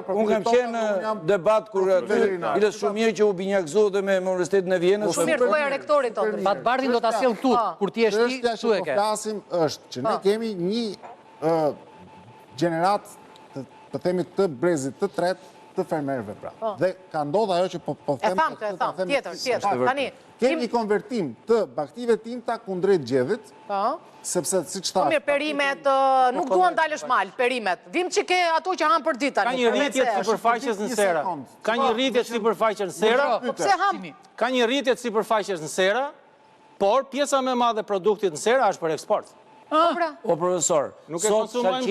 unë kam qenë debat kur ilës shumë mirë që u binjakëzu dhe me Universitetin e Vienës. Shumë mirë thuaj rektorit tonë. Pat Bardhin do ta sjell këtu, kur ti je ti, Çështja këtu e që ke. po flasim është që ne kemi një gjenerat, të themi të brezit të tretë të fermerëve pra. Dhe ka ndodhur ajo që po E tham, tjetër, tani. Kemi një konvertim të baktive tinta kundrejt gjedhit, sepse siç thash. Mirë, perimet, nuk duan dalësh mal, perimet. Vim që ke ato që han për ditë tani. Ka një rritje të sipërfaqes në sera. Ka një rritje të sipërfaqes në sera. Po pse ham? Ka një rritje të sipërfaqes në sera, por pjesa më e madhe e produktit në sera është për eksport. O profesor, Nuk e sot konsumojmë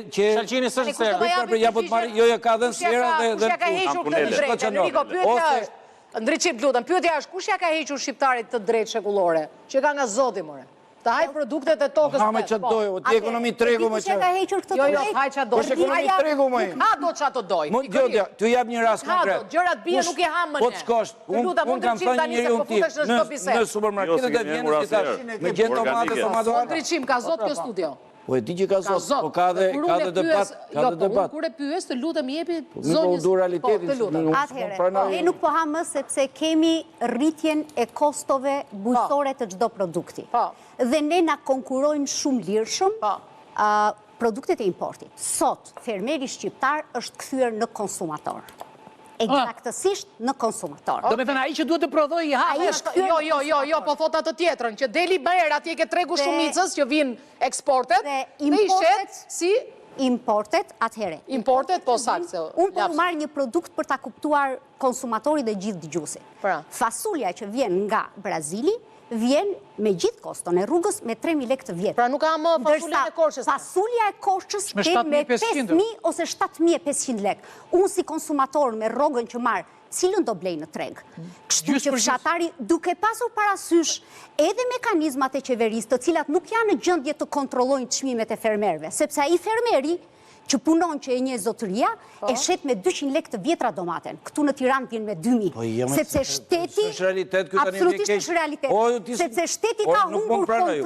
Shalqini s'është sera. Jo, ka dhe në sera dhe... Kush ja ka hequr këtë drejtë? Enrico, pyetja është, Ndriçip lutem, pyetja është, kush ja ka hequr shqiptarit të drejtë shekullore? Që ka nga Zoti, more. Të haj produktet e tokës. Ha me që dojë, o ti ekonomi tregu me që... Jo, haj që dojë. është ekonomi tregu me... Ha do që ato dojë. Jo, tu jap një rast konkret. Ha do, gjërat bie nuk i ham më ne. Po të shkosh, unë kam thënë njëri unë ti, në supermarketet e Vienës i thash, me gjenë tomate, tomatoare. Ndriçim, ka zot kjo studio. Po e di që ka zot, po ka dhe debat, ka dhe debat. Kur e pyes të lutem jepi Zonjës... zonjës. Po, realitetin. Atëherë, ne nuk po hamë sepse kemi rritjen e kostove bujqësore të çdo produkti. Dhe ne na konkurojnë shumë lirshëm produktet e importit. Sot, fermeri shqiptar është kthyer në konsumator. Eksaktësisht në konsumator. Do me thënë, ai që duhet të prodhoj i hapë. Jo, po thot atë tjetrën, që deli bërë atje ke tregu shumicës që vinë eksportet, dhe i shet si... Importet, atëhere. Importet, po sakse. Unë po marrë një produkt për ta kuptuar konsumatorit dhe gjithë dëgjuesit. Fasulja që vjen nga Brazili, vjen me gjithë koston e rrugës me 3.000 lekë të vjetë. Pra nuk ka më fasulja e Korçës. Fasulja e Korçës me 5.000 ose 7.500 lekë. Unë si konsumator me rrogën që marë, cilën do blej në treg. Kështu që fshatari, duke pasur parasysh edhe mekanizmat e qeverisë, të cilat nuk janë në gjendje të kontrollojnë çmimet e fermerëve, sepse ai fermeri që punon që e një zotëria, e shet me 200 lekë të vjetra domaten. Këtu në Tiranë vjen me 2.000. Sepse shteti... Absolutisht është realitet. Sepse shteti ka humbur kontroll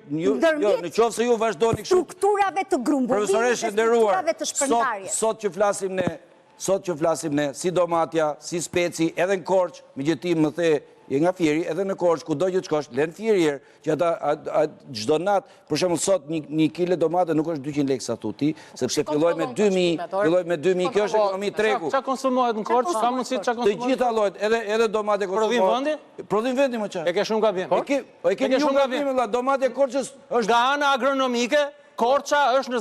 ndërmjet strukturave të grumbullimit dhe strukturave të shpërndarjes. Sot që flasim ne, si domatja, si speci, edhe në Korçë, me gjëtim më the, je nga Fieri, edhe në Korçë, ku do që të shkosh, len Fierier, që ata gjdo natë, për shemull sot një kile domate nuk është 200 lekë sa tuti, sepse filloj me 2.000, kjo është ekonomi tregu. Qa konsumohet në Korçë, ka mundësi qa konsumohet? Të gjitha lojt, edhe domate konsumohet. Prodhim vendi? Prodhim vendi, më qa. E ke shumë gabim. E ke një gabim, domate Korçës është... Nga ana agronomike, Korça është në